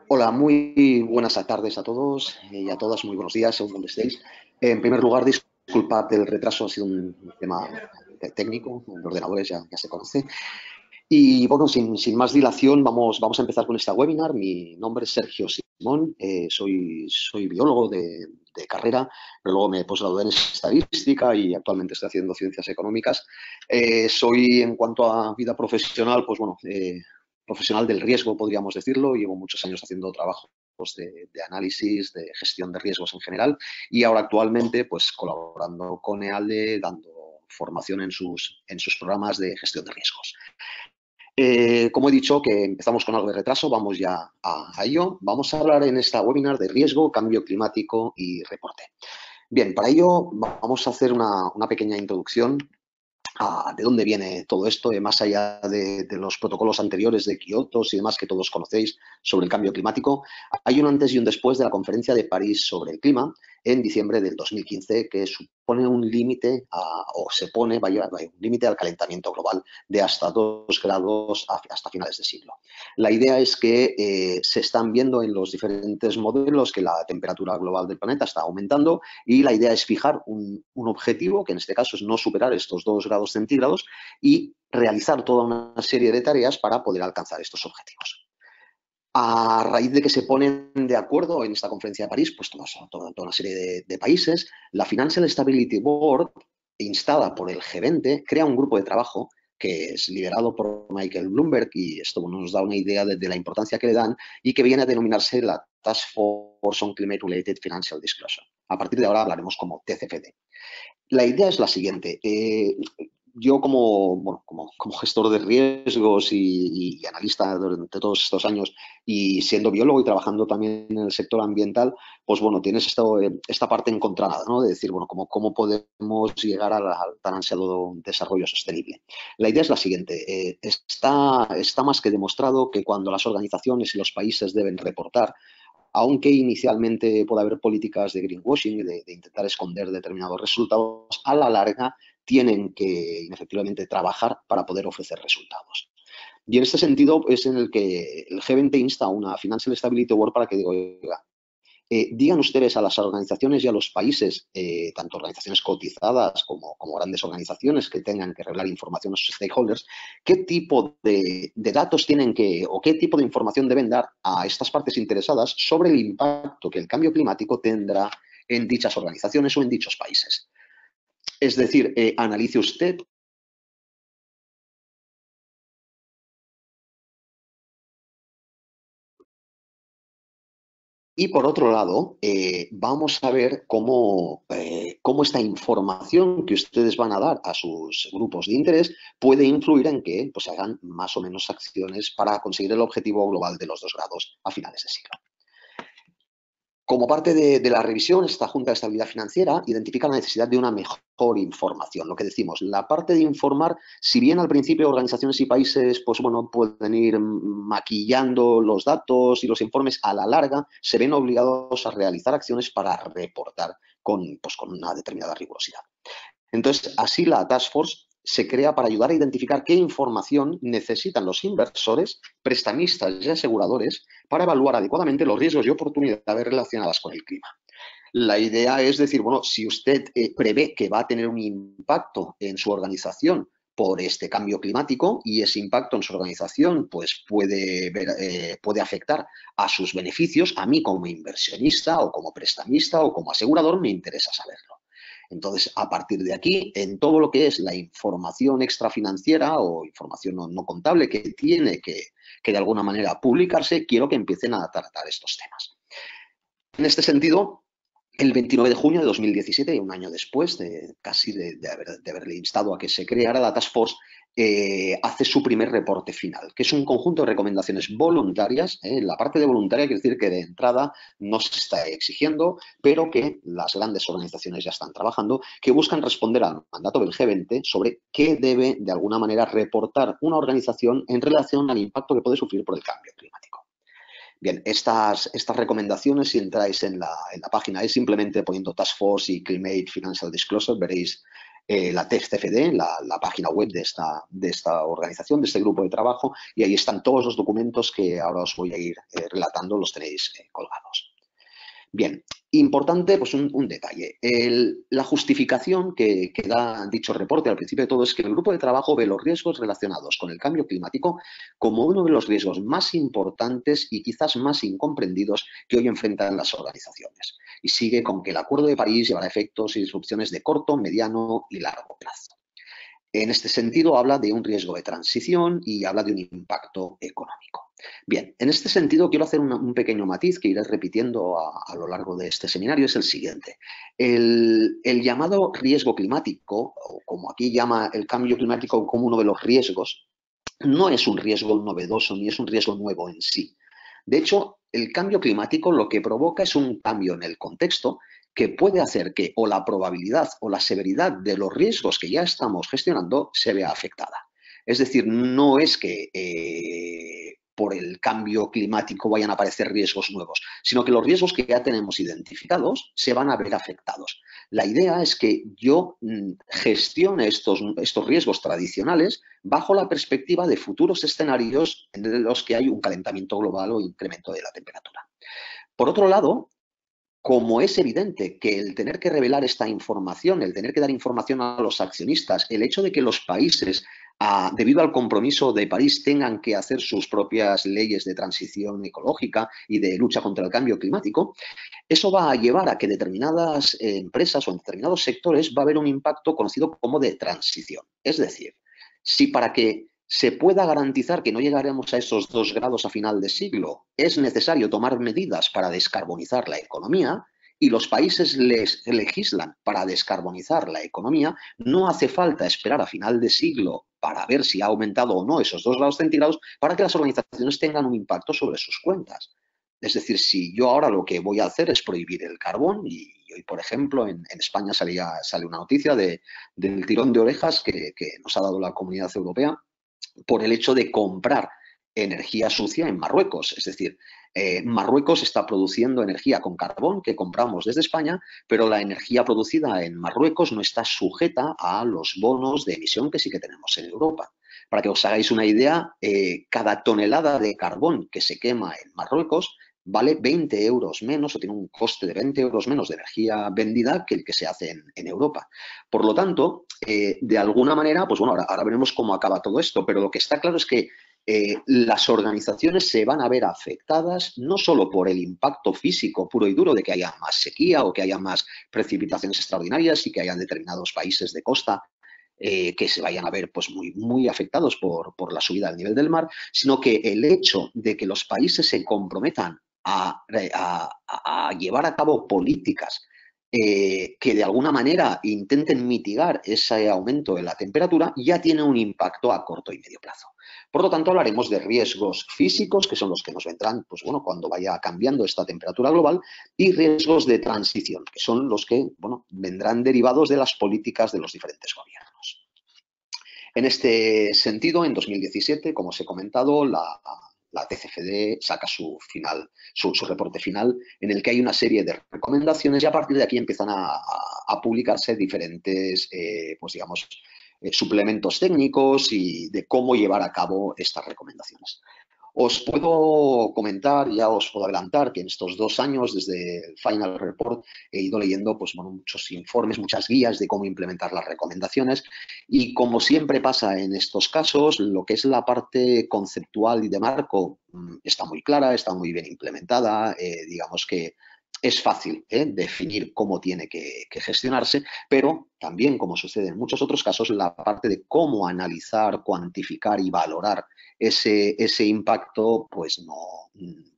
Hola, muy buenas tardes a todos y a todas, muy buenos días, según donde estéis. En primer lugar, disculpad el retraso, ha sido un tema técnico, en ordenadores ya se conoce. Y bueno, sin más dilación, vamos a empezar con esta webinar. Mi nombre es Sergio Simón, soy biólogo de carrera, pero luego me he posgraduado en estadística y actualmente estoy haciendo ciencias económicas. Soy, en cuanto a vida profesional, pues bueno, profesional del riesgo, podríamos decirlo. Llevo muchos años haciendo trabajos de análisis, de gestión de riesgos en general y ahora actualmente pues colaborando con EALDE, dando formación en sus programas de gestión de riesgos. Como he dicho, que empezamos con algo de retraso, vamos ya a ello. Vamos a hablar en esta webinar de riesgo, cambio climático y reporte. Bien, para ello vamos a hacer una pequeña introducción de dónde viene todo esto, más allá de los protocolos anteriores de Kioto y demás que todos conocéis sobre el cambio climático. Hay un antes y un después de la Conferencia de París sobre el Clima en diciembre del 2015 que supone un límite, o se pone, va a llevar un límite al calentamiento global de hasta 2 grados hasta finales de siglo. La idea es que se están viendo en los diferentes modelos que la temperatura global del planeta está aumentando y la idea es fijar un objetivo, que en este caso es no superar estos 2 grados centígrados y realizar toda una serie de tareas para poder alcanzar estos objetivos. A raíz de que se ponen de acuerdo en esta conferencia de París, pues toda una serie de países, la Financial Stability Board, instada por el G20, crea un grupo de trabajo que es liderado por Michael Bloomberg, y esto nos da una idea de la importancia que le dan, y que viene a denominarse la Task Force on Climate-Related Financial Disclosure. A partir de ahora hablaremos como TCFD. La idea es la siguiente. Yo como gestor de riesgos y analista durante todos estos años y siendo biólogo y trabajando también en el sector ambiental, pues bueno, tienes esta parte encontrada, ¿no? De decir, bueno, cómo podemos llegar al tan ansiado desarrollo sostenible. La idea es la siguiente. Está más que demostrado que cuando las organizaciones y los países deben reportar, aunque inicialmente pueda haber políticas de greenwashing, de intentar esconder determinados resultados, a la larga tienen que efectivamente trabajar para poder ofrecer resultados. Y en este sentido es en el que el G20 insta a una Financial Stability Board para que diga, oiga, digan ustedes a las organizaciones y a los países, tanto organizaciones cotizadas como grandes organizaciones que tengan que revelar información a sus stakeholders, qué tipo de datos tienen o qué tipo de información deben dar a estas partes interesadas sobre el impacto que el cambio climático tendrá en dichas organizaciones o en dichos países. Es decir, analice usted. Y por otro lado, vamos a ver cómo esta información que ustedes van a dar a sus grupos de interés puede influir en que pues, hagan más o menos acciones para conseguir el objetivo global de los 2 grados a finales de siglo. Como parte de la revisión, esta Junta de Estabilidad Financiera identifica la necesidad de una mejor información. Lo que decimos, la parte de informar, si bien al principio organizaciones y países pues, bueno, pueden ir maquillando los datos y los informes, a la larga se ven obligados a realizar acciones para reportar con una determinada rigurosidad. Entonces, así la Task Force se crea para ayudar a identificar qué información necesitan los inversores, prestamistas y aseguradores para evaluar adecuadamente los riesgos y oportunidades relacionadas con el clima. La idea es decir, bueno, si usted prevé que va a tener un impacto en su organización por este cambio climático y ese impacto en su organización pues puede afectar a sus beneficios, a mí como inversionista o como prestamista o como asegurador me interesa saberlo. Entonces, a partir de aquí, en todo lo que es la información extrafinanciera o información no contable que tiene que de alguna manera publicarse, quiero que empiecen a tratar estos temas. En este sentido, el 29 de junio de 2017, un año después casi de haberle instado a que se creara la Task Force, hace su primer reporte final, que es un conjunto de recomendaciones voluntarias. La parte de voluntaria quiere decir que de entrada no se está exigiendo, pero que las grandes organizaciones ya están trabajando, que buscan responder al mandato del G20 sobre qué debe de alguna manera reportar una organización en relación al impacto que puede sufrir por el cambio climático. Bien, estas recomendaciones, si entráis en la página, es simplemente poniendo Task Force y Climate Financial Disclosure, veréis la TCFD, la página web de esta organización, de este grupo de trabajo, y ahí están todos los documentos que ahora os voy a ir relatando, los tenéis colgados. Bien, importante, pues un detalle. La justificación que da dicho reporte al principio de todo es que el grupo de trabajo ve los riesgos relacionados con el cambio climático como uno de los riesgos más importantes y quizás más incomprendidos que hoy enfrentan las organizaciones. Y sigue con que el Acuerdo de París llevará efectos y disrupciones de corto, mediano y largo plazo. En este sentido, habla de un riesgo de transición y habla de un impacto económico. Bien, en este sentido quiero hacer un pequeño matiz que iré repitiendo a lo largo de este seminario, es el siguiente. El llamado riesgo climático, o como aquí llama el cambio climático como uno de los riesgos, no es un riesgo novedoso ni es un riesgo nuevo en sí. De hecho, el cambio climático lo que provoca es un cambio en el contexto que puede hacer que o la probabilidad o la severidad de los riesgos que ya estamos gestionando se vea afectada. Es decir, no es que por el cambio climático vayan a aparecer riesgos nuevos, sino que los riesgos que ya tenemos identificados se van a ver afectados. La idea es que yo gestione estos riesgos tradicionales bajo la perspectiva de futuros escenarios en los que hay un calentamiento global o incremento de la temperatura. Por otro lado, como es evidente que el tener que revelar esta información, el tener que dar información a los accionistas, el hecho de que los países, debido al compromiso de París, tengan que hacer sus propias leyes de transición ecológica y de lucha contra el cambio climático, eso va a llevar a que determinadas empresas o en determinados sectores va a haber un impacto conocido como de transición. Es decir, si para que se pueda garantizar que no llegaremos a esos 2 grados a final de siglo, es necesario tomar medidas para descarbonizar la economía y los países legislan para descarbonizar la economía, no hace falta esperar a final de siglo para ver si ha aumentado o no esos 2 grados centígrados para que las organizaciones tengan un impacto sobre sus cuentas. Es decir, si yo ahora lo que voy a hacer es prohibir el carbón y hoy, por ejemplo, en España sale una noticia del tirón de orejas que nos ha dado la Comunidad Europea por el hecho de comprar energía sucia en Marruecos. Es decir, Marruecos está produciendo energía con carbón que compramos desde España, pero la energía producida en Marruecos no está sujeta a los bonos de emisión que sí que tenemos en Europa. Para que os hagáis una idea, cada tonelada de carbón que se quema en Marruecos vale 20 euros menos o tiene un coste de 20 euros menos de energía vendida que el que se hace en Europa. Por lo tanto, de alguna manera, pues bueno, ahora veremos cómo acaba todo esto, pero lo que está claro es que las organizaciones se van a ver afectadas no solo por el impacto físico puro y duro de que haya más sequía o que haya más precipitaciones extraordinarias y que haya determinados países de costa que se vayan a ver pues, muy afectados por la subida del nivel del mar, sino que el hecho de que los países se comprometan a llevar a cabo políticas que de alguna manera intenten mitigar ese aumento de la temperatura, ya tiene un impacto a corto y medio plazo. Por lo tanto, hablaremos de riesgos físicos, que son los que nos vendrán pues, bueno, cuando vaya cambiando esta temperatura global, y riesgos de transición, que son los que bueno, vendrán derivados de las políticas de los diferentes gobiernos. En este sentido, en 2017, como os he comentado, la TCFD saca su reporte final, en el que hay una serie de recomendaciones y a partir de aquí empiezan a publicarse diferentes, pues digamos, suplementos técnicos y de cómo llevar a cabo estas recomendaciones. Os puedo comentar, ya os puedo adelantar que en estos 2 años, desde el Final Report, he ido leyendo pues, bueno, muchos informes, muchas guías de cómo implementar las recomendaciones y como siempre pasa en estos casos, lo que es la parte conceptual y de marco está muy clara, está muy bien implementada, digamos que es fácil definir cómo tiene que gestionarse, pero también, como sucede en muchos otros casos, la parte de cómo analizar, cuantificar y valorar ese impacto, pues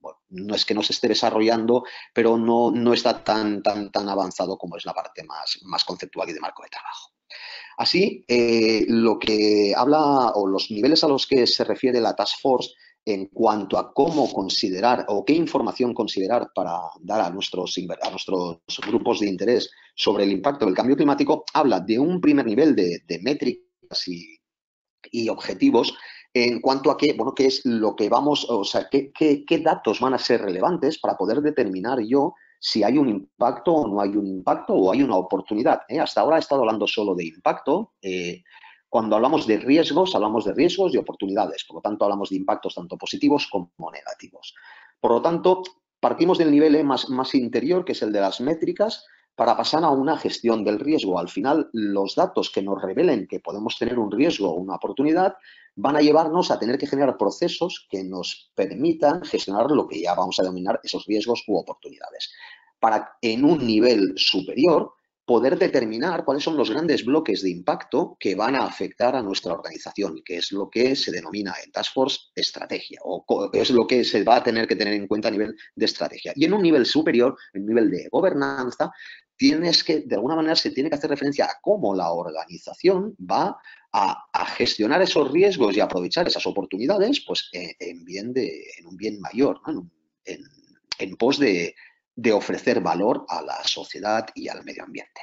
bueno, no es que no se esté desarrollando, pero no está tan avanzado como es la parte más conceptual y de marco de trabajo. Así, lo que habla o los niveles a los que se refiere la Task Force en cuanto a cómo considerar o qué información considerar para dar a nuestros grupos de interés sobre el impacto del cambio climático, habla de un primer nivel de métricas y objetivos en cuanto a qué es lo que vamos, o sea, qué datos van a ser relevantes para poder determinar yo si hay un impacto o no hay un impacto o hay una oportunidad. Hasta ahora he estado hablando solo de impacto. Cuando hablamos de riesgos y oportunidades. Por lo tanto, hablamos de impactos tanto positivos como negativos. Por lo tanto, partimos del nivel más interior, que es el de las métricas, para pasar a una gestión del riesgo. Al final, los datos que nos revelen que podemos tener un riesgo o una oportunidad van a llevarnos a tener que generar procesos que nos permitan gestionar lo que ya vamos a denominar esos riesgos u oportunidades. Para, en un nivel superior, poder determinar cuáles son los grandes bloques de impacto que van a afectar a nuestra organización, que es lo que se denomina en Task Force estrategia, o es lo que se va a tener que tener en cuenta a nivel de estrategia. Y en un nivel superior, en nivel de gobernanza, de alguna manera se tiene que hacer referencia a cómo la organización va a gestionar esos riesgos y aprovechar esas oportunidades, pues en un bien mayor, ¿no? en pos de ofrecer valor a la sociedad y al medio ambiente.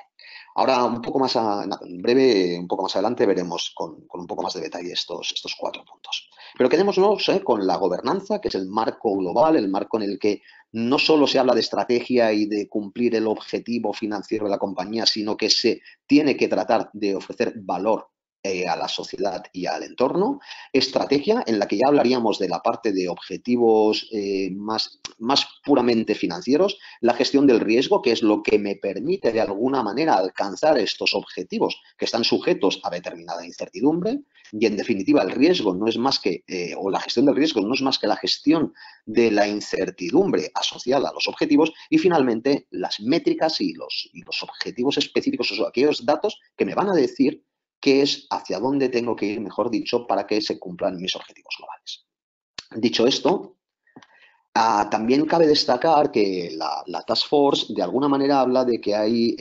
Ahora, un poco más en breve, un poco más adelante, veremos con un poco más de detalle estos 4 puntos. Pero quedémonos con la gobernanza, que es el marco global, el marco en el que no solo se habla de estrategia y de cumplir el objetivo financiero de la compañía, sino que se tiene que tratar de ofrecer valor a la sociedad y al entorno. Estrategia, en la que ya hablaríamos de la parte de objetivos más puramente financieros. La gestión del riesgo, que es lo que me permite de alguna manera alcanzar estos objetivos que están sujetos a determinada incertidumbre. Y en definitiva, el riesgo no es más que, o la gestión del riesgo no es más que la gestión de la incertidumbre asociada a los objetivos. Y finalmente, las métricas y los objetivos específicos, o aquellos datos que me van a decir qué es hacia dónde tengo que ir, mejor dicho, para que se cumplan mis objetivos globales. Dicho esto, también cabe destacar que la Task Force de alguna manera habla de que hay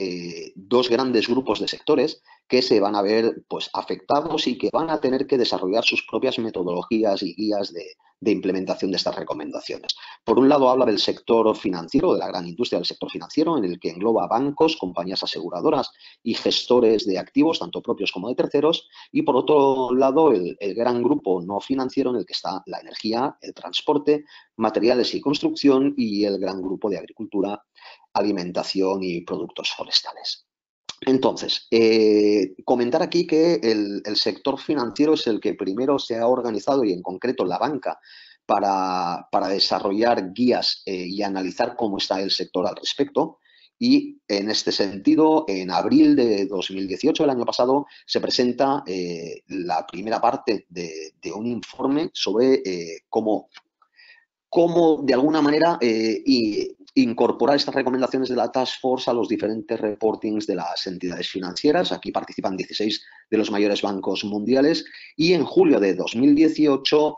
2 grandes grupos de sectores que se van a ver pues, afectados y que van a tener que desarrollar sus propias metodologías y guías de implementación de estas recomendaciones. Por un lado habla del sector financiero, de la gran industria del sector financiero, en el que engloba bancos, compañías aseguradoras y gestores de activos, tanto propios como de terceros, y por otro lado el gran grupo no financiero en el que está la energía, el transporte, materiales y construcción y el gran grupo de agricultura, alimentación y productos forestales. Entonces, comentar aquí que el sector financiero es el que primero se ha organizado y en concreto la banca para desarrollar guías y analizar cómo está el sector al respecto. Y en este sentido, en abril de 2018, el año pasado, se presenta la primera parte de un informe sobre cómo de alguna manera incorporar estas recomendaciones de la Task Force a los diferentes reportings de las entidades financieras. Aquí participan 16 de los mayores bancos mundiales y en julio de 2018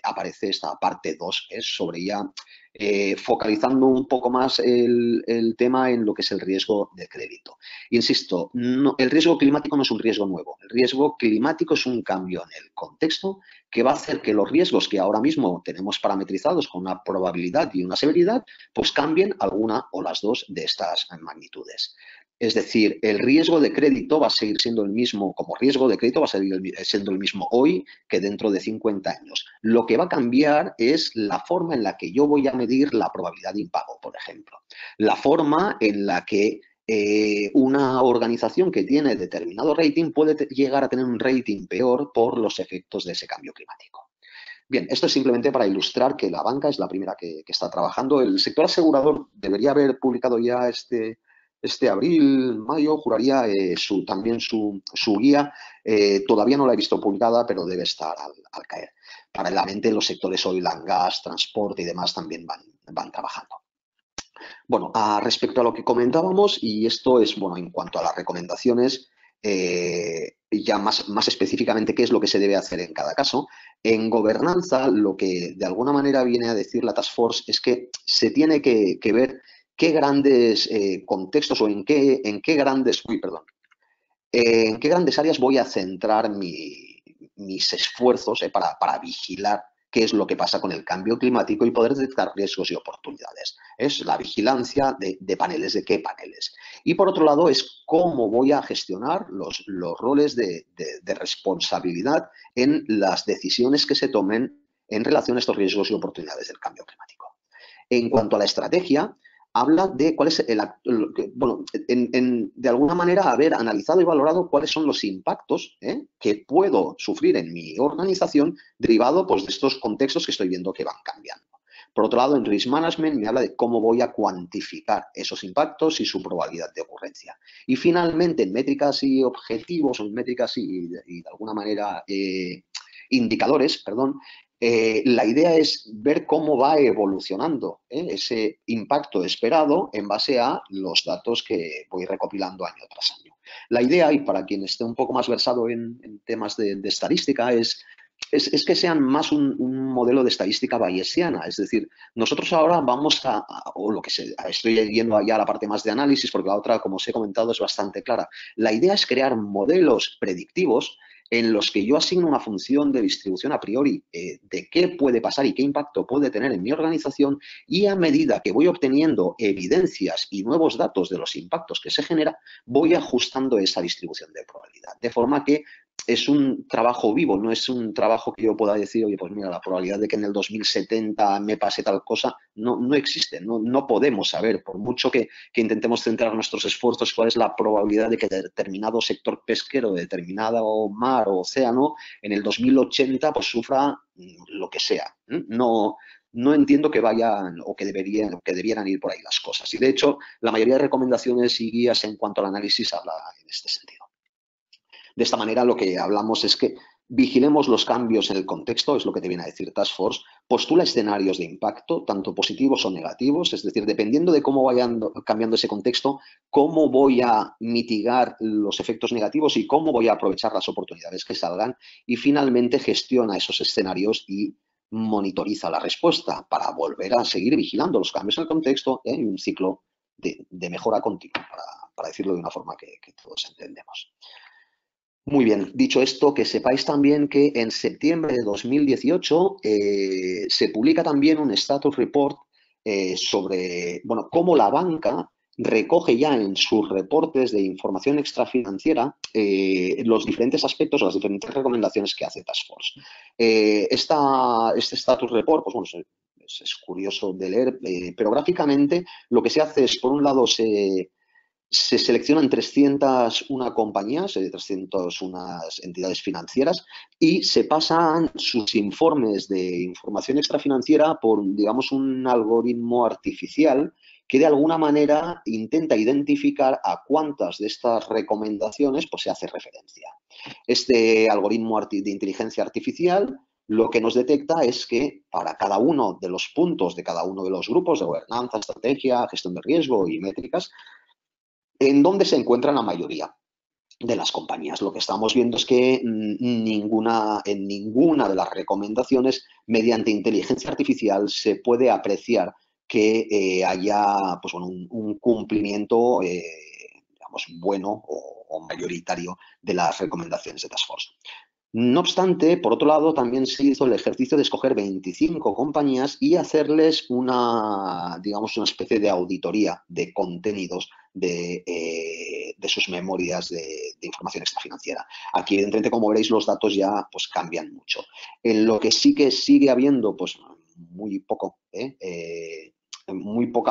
aparece esta parte 2, sobre ya focalizando un poco más el tema en lo que es el riesgo de crédito. Insisto, el riesgo climático no es un riesgo nuevo. El riesgo climático es un cambio en el contexto que va a hacer que los riesgos que ahora mismo tenemos parametrizados con una probabilidad y una severidad, pues cambien alguna o las 2 de estas magnitudes. Es decir, el riesgo de crédito va a seguir siendo el mismo, como riesgo de crédito va a seguir siendo el mismo hoy que dentro de 50 años. Lo que va a cambiar es la forma en la que yo voy a medir la probabilidad de impago, por ejemplo. La forma en la que una organización que tiene determinado rating puede llegar a tener un rating peor por los efectos de ese cambio climático. Bien, esto es simplemente para ilustrar que la banca es la primera que está trabajando. El sector asegurador debería haber publicado ya este abril, mayo, juraría, también su guía. Todavía no la he visto publicada, pero debe estar al caer. Paralelamente, los sectores oil and gas, transporte y demás también van trabajando. Bueno, respecto a lo que comentábamos, y esto es, bueno, en cuanto a las recomendaciones, ya más específicamente qué es lo que se debe hacer en cada caso. En gobernanza, lo que de alguna manera viene a decir la Task Force es que se tiene que ver qué grandes contextos o en qué grandes, en qué grandes áreas voy a centrar mis esfuerzos para vigilar qué es lo que pasa con el cambio climático y poder detectar riesgos y oportunidades. Es la vigilancia de paneles, de qué paneles. Y por otro lado es cómo voy a gestionar los roles de responsabilidad en las decisiones que se tomen en relación a estos riesgos y oportunidades del cambio climático. En cuanto a la estrategia, habla de cuál es bueno, de alguna manera haber analizado y valorado cuáles son los impactos que puedo sufrir en mi organización derivado pues, de estos contextos que estoy viendo que van cambiando. Por otro lado, en Risk Management me habla de cómo voy a cuantificar esos impactos y su probabilidad de ocurrencia. Y finalmente, en métricas y objetivos, o en métricas y de alguna manera indicadores, perdón, la idea es ver cómo va evolucionando ese impacto esperado en base a los datos que voy recopilando año tras año. La idea, y para quien esté un poco más versado en temas de estadística, es que sean más un modelo de estadística bayesiana. Es decir, nosotros ahora vamos o lo que estoy yendo ya a la parte más de análisis, porque la otra, como os he comentado, es bastante clara. La idea es crear modelos predictivos en los que yo asigno una función de distribución a priori de qué puede pasar y qué impacto puede tener en mi organización, y a medida que voy obteniendo evidencias y nuevos datos de los impactos que se genera, voy ajustando esa distribución de probabilidad. De forma que es un trabajo vivo, no es un trabajo que yo pueda decir, oye, pues mira, la probabilidad de que en el 2070 me pase tal cosa, no existe, no podemos saber, por mucho que intentemos centrar nuestros esfuerzos, cuál es la probabilidad de que determinado sector pesquero, de determinado mar o océano, en el 2080 pues sufra lo que sea. No entiendo que vayan o que debieran ir por ahí las cosas. Y de hecho, la mayoría de recomendaciones y guías en cuanto al análisis habla en este sentido. De esta manera, lo que hablamos es que vigilemos los cambios en el contexto, es lo que te viene a decir Task Force, postula escenarios de impacto, tanto positivos o negativos, es decir, dependiendo de cómo vayan cambiando ese contexto, cómo voy a mitigar los efectos negativos y cómo voy a aprovechar las oportunidades que salgan, y finalmente gestiona esos escenarios y monitoriza la respuesta para volver a seguir vigilando los cambios en el contexto en un ciclo de mejora continua, para decirlo de una forma que todos entendemos. Muy bien, dicho esto, que sepáis también que en septiembre de 2018 se publica también un status report sobre, bueno, cómo la banca recoge ya en sus reportes de información extrafinanciera los diferentes aspectos o las diferentes recomendaciones que hace Task Force. Este status report, pues bueno, es curioso de leer, pero gráficamente lo que se hace es, por un lado, se seleccionan 301 compañías, 301 entidades financieras, y se pasan sus informes de información extrafinanciera por, digamos, un algoritmo artificial que de alguna manera intenta identificar a cuántas de estas recomendaciones pues, se hace referencia. Este algoritmo de inteligencia artificial lo que nos detecta es que para cada uno de los puntos de cada uno de los grupos de gobernanza, estrategia, gestión de riesgo y métricas, ¿en dónde se encuentran la mayoría de las compañías? Lo que estamos viendo es que en ninguna de las recomendaciones, mediante inteligencia artificial, se puede apreciar que haya pues, bueno, un cumplimiento digamos, bueno o mayoritario de las recomendaciones de Task Force. No obstante, por otro lado, también se hizo el ejercicio de escoger 25 compañías y hacerles digamos, una especie de auditoría de contenidos de sus memorias de información extrafinanciera. Aquí, evidentemente, como veréis, los datos ya pues, cambian mucho. En lo que sí que sigue habiendo pues, muy poca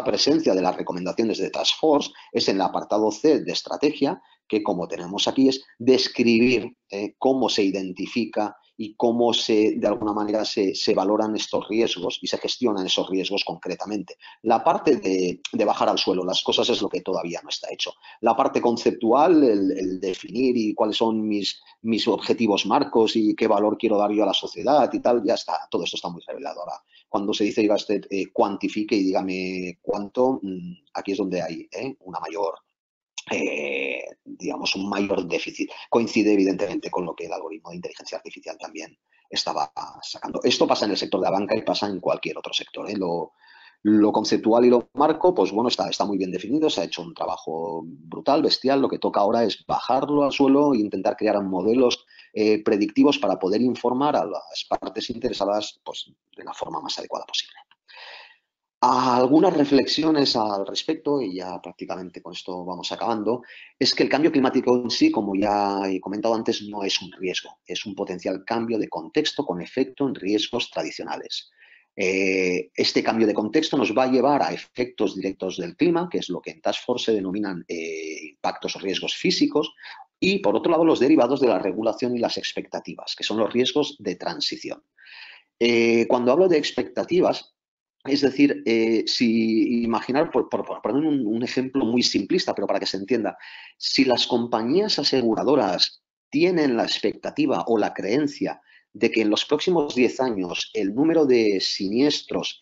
presencia de las recomendaciones de Task Force es en el apartado C de estrategia, que como tenemos aquí es describir cómo se identifica y cómo de alguna manera se valoran estos riesgos y se gestionan esos riesgos concretamente. La parte de bajar al suelo las cosas es lo que todavía no está hecho. La parte conceptual, el definir y cuáles son mis objetivos marcos y qué valor quiero dar yo a la sociedad y tal, ya está, todo esto está muy revelado. Ahora, cuando se dice, cuantifique y dígame cuánto, aquí es donde hay una mayor digamos, un mayor déficit. Coincide evidentemente con lo que el algoritmo de inteligencia artificial también estaba sacando. Esto pasa en el sector de la banca y pasa en cualquier otro sector. Lo conceptual y lo marco, pues bueno, está muy bien definido, se ha hecho un trabajo brutal, bestial. Lo que toca ahora es bajarlo al suelo e intentar crear modelos predictivos para poder informar a las partes interesadas pues, de la forma más adecuada posible. Algunas reflexiones al respecto, y ya prácticamente con esto vamos acabando, es que el cambio climático en sí, como ya he comentado antes, no es un riesgo, es un potencial cambio de contexto con efecto en riesgos tradicionales. Este cambio de contexto nos va a llevar a efectos directos del clima, que es lo que en Task Force se denominan impactos o riesgos físicos, y por otro lado los derivados de la regulación y las expectativas, que son los riesgos de transición. Cuando hablo de expectativas, es decir, si imaginar, por poner un ejemplo muy simplista, pero para que se entienda, si las compañías aseguradoras tienen la expectativa o la creencia de que en los próximos 10 años el número de siniestros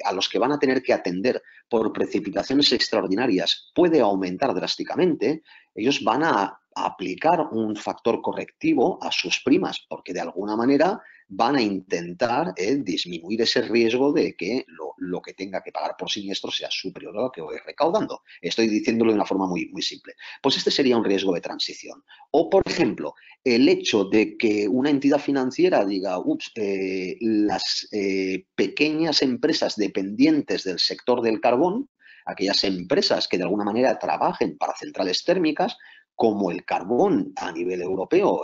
a los que van a tener que atender por precipitaciones extraordinarias puede aumentar drásticamente, ellos van a aplicar un factor correctivo a sus primas, porque de alguna manera van a intentar disminuir ese riesgo de que lo que tenga que pagar por siniestro sea superior a lo que voy recaudando. Estoy diciéndolo de una forma muy, muy simple. Pues este sería un riesgo de transición. O, por ejemplo, el hecho de que una entidad financiera diga, ups, las pequeñas empresas dependientes del sector del carbón, aquellas empresas que de alguna manera trabajen para centrales térmicas, como el carbón a nivel europeo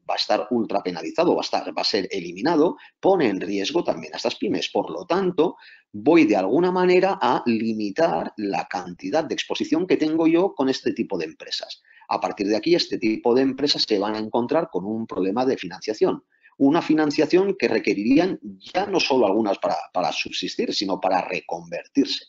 va a estar ultra penalizado, va a ser eliminado, pone en riesgo también a estas pymes. Por lo tanto, voy de alguna manera a limitar la cantidad de exposición que tengo yo con este tipo de empresas. A partir de aquí, este tipo de empresas se van a encontrar con un problema de financiación. Una financiación que requerirían ya no solo algunas para subsistir, sino para reconvertirse.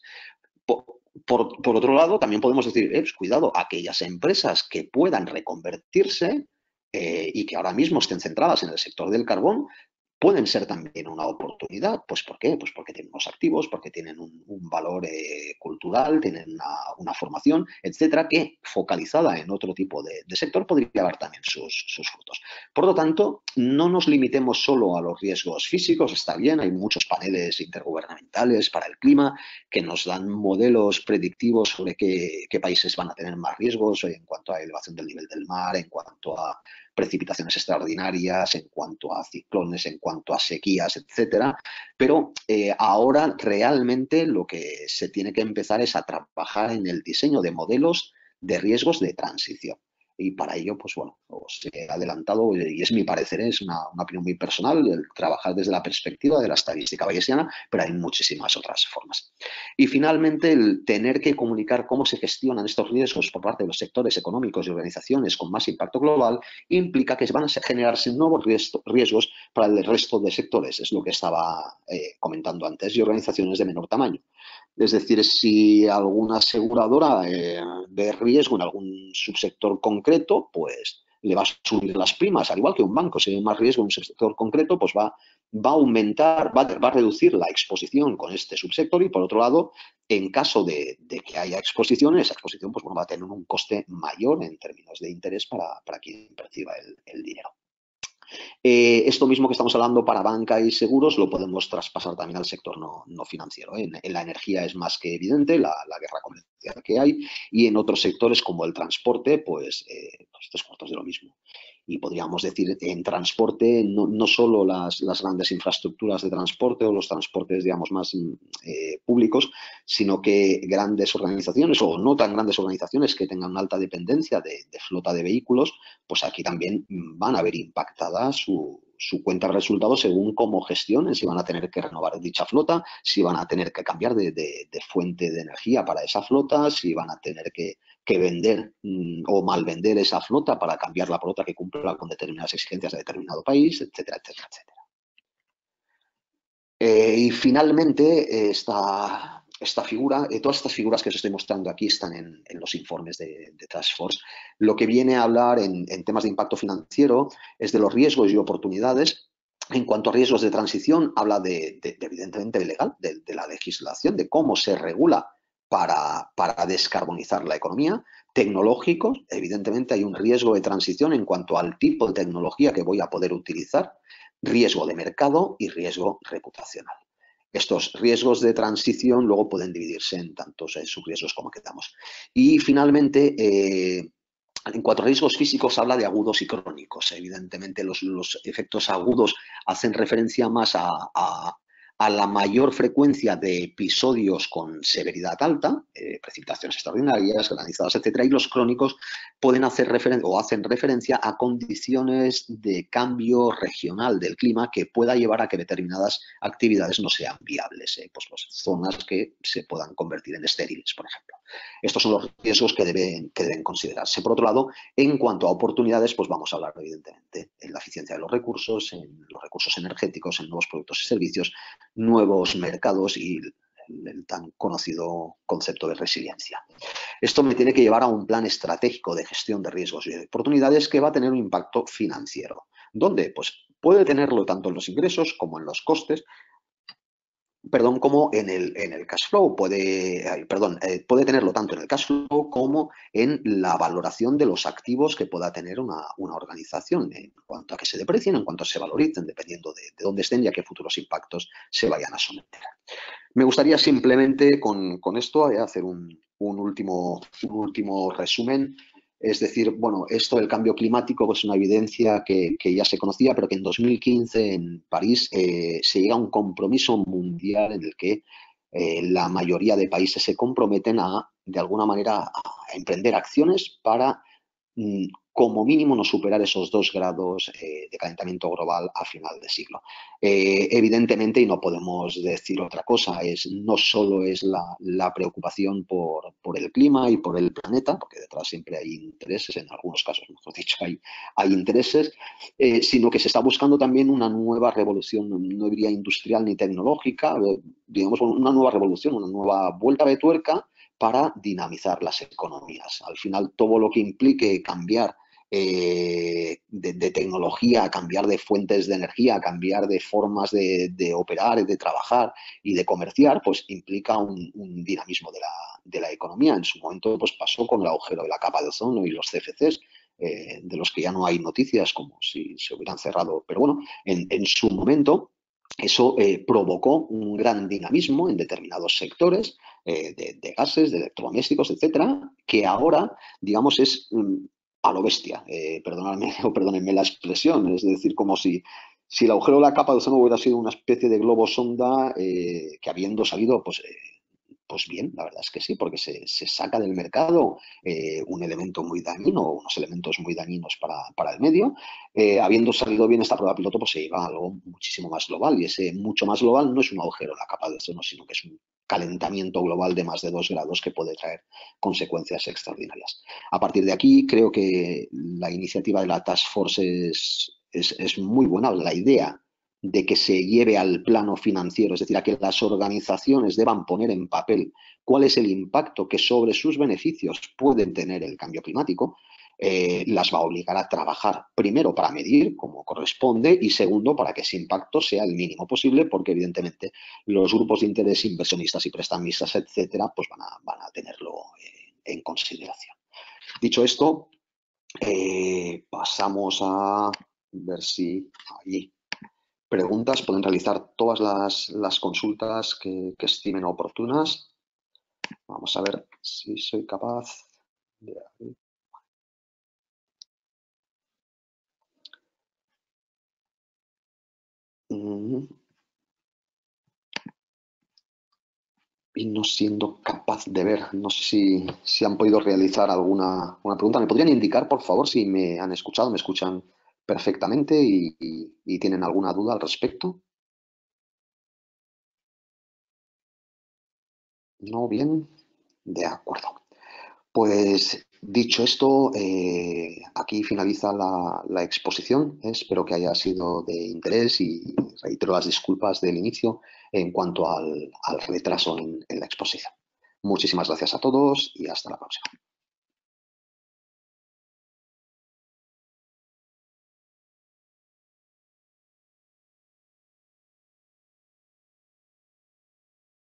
Por otro lado, también podemos decir, pues, cuidado, aquellas empresas que puedan reconvertirse y que ahora mismo estén centradas en el sector del carbón, pueden ser también una oportunidad. Pues ¿por qué? Pues porque tienen unos activos, porque tienen un valor cultural, tienen una formación, etcétera, que focalizada en otro tipo de sector podría dar también sus frutos. Por lo tanto, no nos limitemos solo a los riesgos físicos, está bien, hay muchos paneles intergubernamentales para el clima que nos dan modelos predictivos sobre qué países van a tener más riesgos en cuanto a elevación del nivel del mar, en cuanto a precipitaciones extraordinarias, en cuanto a ciclones, en cuanto a sequías, etcétera. Pero ahora realmente lo que se tiene que empezar es a trabajar en el diseño de modelos de riesgos de transición. Y para ello, pues bueno, os he adelantado, y es mi parecer, es una opinión muy personal, el trabajar desde la perspectiva de la estadística bayesiana, pero hay muchísimas otras formas. Y finalmente, el tener que comunicar cómo se gestionan estos riesgos por parte de los sectores económicos y organizaciones con más impacto global implica que van a generarse nuevos riesgos para el resto de sectores, es lo que estaba comentando antes, y organizaciones de menor tamaño. Es decir, si alguna aseguradora ve riesgo en algún subsector concreto, pues le va a subir las primas, al igual que un banco, si hay más riesgo en un sector concreto, pues va a aumentar, va a reducir la exposición con este subsector y, por otro lado, en caso de que haya exposición, esa exposición pues, bueno, va a tener un coste mayor en términos de interés para quien perciba el dinero. Esto mismo que estamos hablando para banca y seguros lo podemos traspasar también al sector no financiero. En la energía es más que evidente la guerra comercial que hay y en otros sectores como el transporte, pues 3/4 de lo mismo. Y podríamos decir en transporte no solo las grandes infraestructuras de transporte o los transportes, digamos, más públicos, sino que grandes organizaciones o no tan grandes organizaciones que tengan una alta dependencia de flota de vehículos, pues aquí también van a ver impactada su cuenta de resultados según cómo gestionen, si van a tener que renovar dicha flota, si van a tener que cambiar de fuente de energía para esa flota, si van a tener que vender o malvender esa flota para cambiarla por otra que cumpla con determinadas exigencias de determinado país, etcétera, etcétera, etcétera. Y finalmente, esta figura, todas estas figuras que os estoy mostrando aquí están en los informes de Task Force. Lo que viene a hablar en temas de impacto financiero es de los riesgos y oportunidades. En cuanto a riesgos de transición, habla evidentemente de legal, de la legislación, de cómo se regula para descarbonizar la economía. Tecnológicos, evidentemente hay un riesgo de transición en cuanto al tipo de tecnología que voy a poder utilizar, riesgo de mercado y riesgo reputacional. Estos riesgos de transición luego pueden dividirse en tantos subriesgos como queramos. Y finalmente, en cuanto a riesgos físicos, habla de agudos y crónicos. Evidentemente, los efectos agudos hacen referencia más a a la mayor frecuencia de episodios con severidad alta, precipitaciones extraordinarias, granizadas, etcétera, y los crónicos pueden hacer hacen referencia a condiciones de cambio regional del clima que pueda llevar a que determinadas actividades no sean viables, pues zonas que se puedan convertir en estériles, por ejemplo. Estos son los riesgos que deben considerarse. Por otro lado, en cuanto a oportunidades, pues vamos a hablar evidentemente en la eficiencia de los recursos, en los recursos energéticos, en nuevos productos y servicios, nuevos mercados y el tan conocido concepto de resiliencia. Esto me tiene que llevar a un plan estratégico de gestión de riesgos y de oportunidades que va a tener un impacto financiero. ¿Dónde? Pues puede tenerlo tanto en los ingresos como en los costes, como en el cash flow, puede tenerlo tanto en el cash flow como en la valoración de los activos que pueda tener una organización en cuanto a que se deprecien, en cuanto a se valoricen, dependiendo de dónde estén y a qué futuros impactos se vayan a someter. Me gustaría simplemente con esto hacer un último resumen. Es decir, bueno, esto del cambio climático es una evidencia que ya se conocía, pero que en 2015 en París se llega a un compromiso mundial en el que la mayoría de países se comprometen de alguna manera, a emprender acciones para como mínimo no superar esos 2 grados de calentamiento global a final de siglo. Evidentemente, y no podemos decir otra cosa, no solo es la preocupación por el clima y por el planeta, porque detrás siempre hay intereses, en algunos casos, mejor dicho, hay intereses, sino que se está buscando también una nueva revolución, no diría industrial ni tecnológica, digamos una nueva revolución, una nueva vuelta de tuerca para dinamizar las economías. Al final, todo lo que implique cambiar de tecnología, cambiar de fuentes de energía, cambiar de formas de operar, de trabajar y de comerciar, pues implica un dinamismo de la economía. En su momento pues pasó con el agujero de la capa de ozono y los CFCs, de los que ya no hay noticias, como si se hubieran cerrado. Pero bueno, en su momento eso provocó un gran dinamismo en determinados sectores de gases, de electrodomésticos, etcétera, que ahora, digamos, es a lo bestia. Perdónenme la expresión, es decir, como si el agujero de la capa de ozono hubiera sido una especie de globo sonda que habiendo salido, pues bien, la verdad es que sí, porque se saca del mercado un elemento muy dañino, unos elementos muy dañinos para el medio. Habiendo salido bien esta prueba piloto, pues se lleva a algo muchísimo más global, y ese mucho más global no es un agujero en la capa de ozono, sino que es un calentamiento global de más de 2 grados que puede traer consecuencias extraordinarias. A partir de aquí, creo que la iniciativa de la Task Force es muy buena. La idea de que se lleve al plano financiero, es decir, a que las organizaciones deban poner en papel cuál es el impacto que sobre sus beneficios pueden tener el cambio climático, las va a obligar a trabajar primero para medir como corresponde y segundo para que ese impacto sea el mínimo posible, porque evidentemente los grupos de interés inversionistas y prestamistas, etcétera, pues van a tenerlo en consideración. Dicho esto, pasamos a ver si allí preguntas. Pueden realizar todas las consultas que estimen oportunas. Vamos a ver si soy capaz de abrir. Y no siendo capaz de ver, no sé si han podido realizar alguna pregunta. ¿Me podrían indicar, por favor, si me han escuchado, me escuchan perfectamente y tienen alguna duda al respecto? ¿No? Bien, de acuerdo. Pues dicho esto, aquí finaliza la exposición. Espero que haya sido de interés y reitero las disculpas del inicio en cuanto al retraso en la exposición. Muchísimas gracias a todos y hasta la próxima.